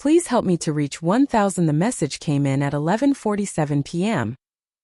Please help me to reach 1000. The message came in at 11:47 p.m.,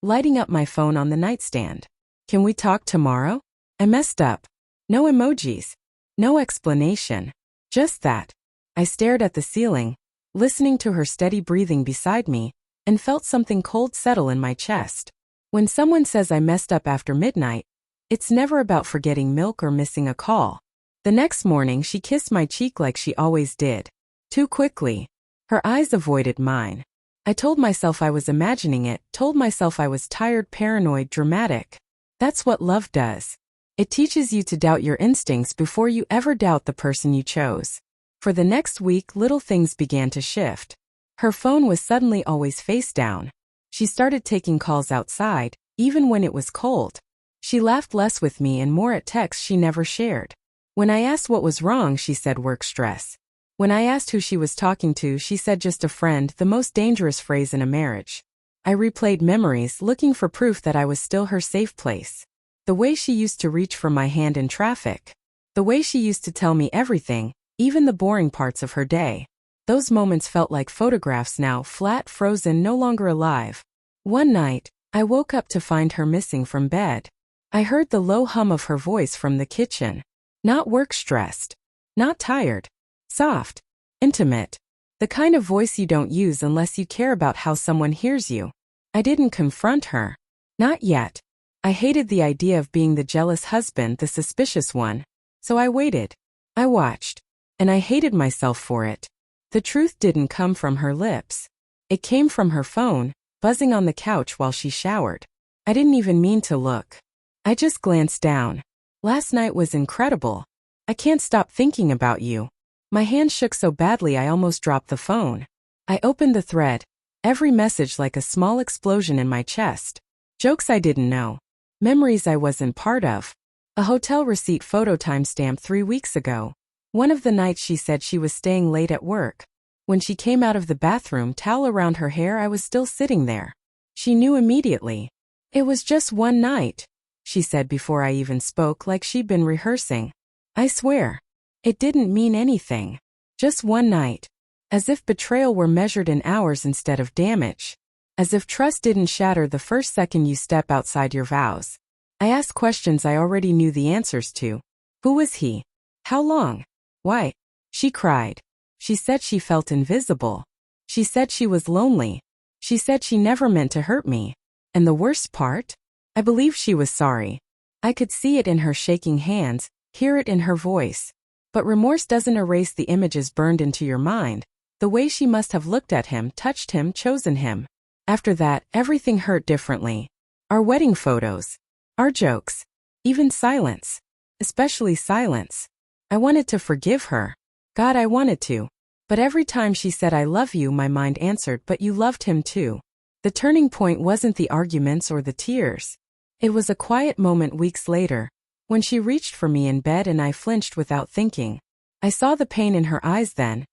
lighting up my phone on the nightstand. Can we talk tomorrow? I messed up. No emojis. No explanation. Just that. I stared at the ceiling, listening to her steady breathing beside me, and felt something cold settle in my chest. When someone says I messed up after midnight, it's never about forgetting milk or missing a call. The next morning she kissed my cheek like she always did. Too quickly. Her eyes avoided mine. I told myself I was imagining it, told myself I was tired, paranoid, dramatic. That's what love does. It teaches you to doubt your instincts before you ever doubt the person you chose. For the next week, little things began to shift. Her phone was suddenly always face down. She started taking calls outside, even when it was cold. She laughed less with me and more at texts she never shared. When I asked what was wrong, she said work stress. When I asked who she was talking to, she said just a friend, the most dangerous phrase in a marriage. I replayed memories, looking for proof that I was still her safe place. The way she used to reach for my hand in traffic. The way she used to tell me everything, even the boring parts of her day. Those moments felt like photographs now, flat, frozen, no longer alive. One night, I woke up to find her missing from bed. I heard the low hum of her voice from the kitchen. Not work-stressed. Not tired. Soft. Intimate. The kind of voice you don't use unless you care about how someone hears you. I didn't confront her. Not yet. I hated the idea of being the jealous husband, the suspicious one. So I waited. I watched. And I hated myself for it. The truth didn't come from her lips. It came from her phone, buzzing on the couch while she showered. I didn't even mean to look. I just glanced down. Last night was incredible. I can't stop thinking about you. My hand shook so badly I almost dropped the phone. I opened the thread. Every message like a small explosion in my chest. Jokes I didn't know. Memories I wasn't part of. A hotel receipt photo timestamp 3 weeks ago. One of the nights she said she was staying late at work. When she came out of the bathroom, towel around her hair, I was still sitting there. She knew immediately. It was just one night, she said before I even spoke, like she'd been rehearsing. I swear. It didn't mean anything. Just one night. As if betrayal were measured in hours instead of damage. As if trust didn't shatter the first second you step outside your vows. I asked questions I already knew the answers to. Who was he? How long? Why? She cried. She said she felt invisible. She said she was lonely. She said she never meant to hurt me. And the worst part? I believed she was sorry. I could see it in her shaking hands, hear it in her voice. But remorse doesn't erase the images burned into your mind. The way she must have looked at him, touched him, chosen him. After that, everything hurt differently. Our wedding photos. Our jokes. Even silence. Especially silence. I wanted to forgive her. God, I wanted to. But every time she said I love you, my mind answered, but you loved him too. The turning point wasn't the arguments or the tears. It was a quiet moment weeks later, when she reached for me in bed and I flinched without thinking. I saw the pain in her eyes then,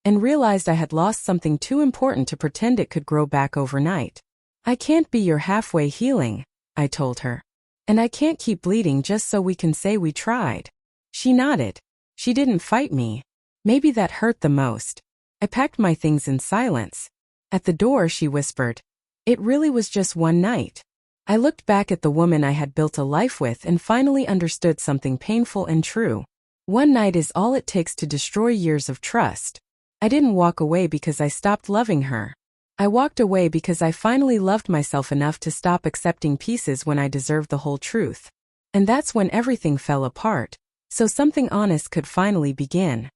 and realized I had lost something too important to pretend it could grow back overnight. I can't be your halfway healing, I told her. And I can't keep bleeding just so we can say we tried. She nodded. She didn't fight me. Maybe that hurt the most. I packed my things in silence. At the door, she whispered, "It really was just one night." I looked back at the woman I had built a life with and finally understood something painful and true. One night is all it takes to destroy years of trust. I didn't walk away because I stopped loving her. I walked away because I finally loved myself enough to stop accepting pieces when I deserved the whole truth. And that's when everything fell apart, so something honest could finally begin.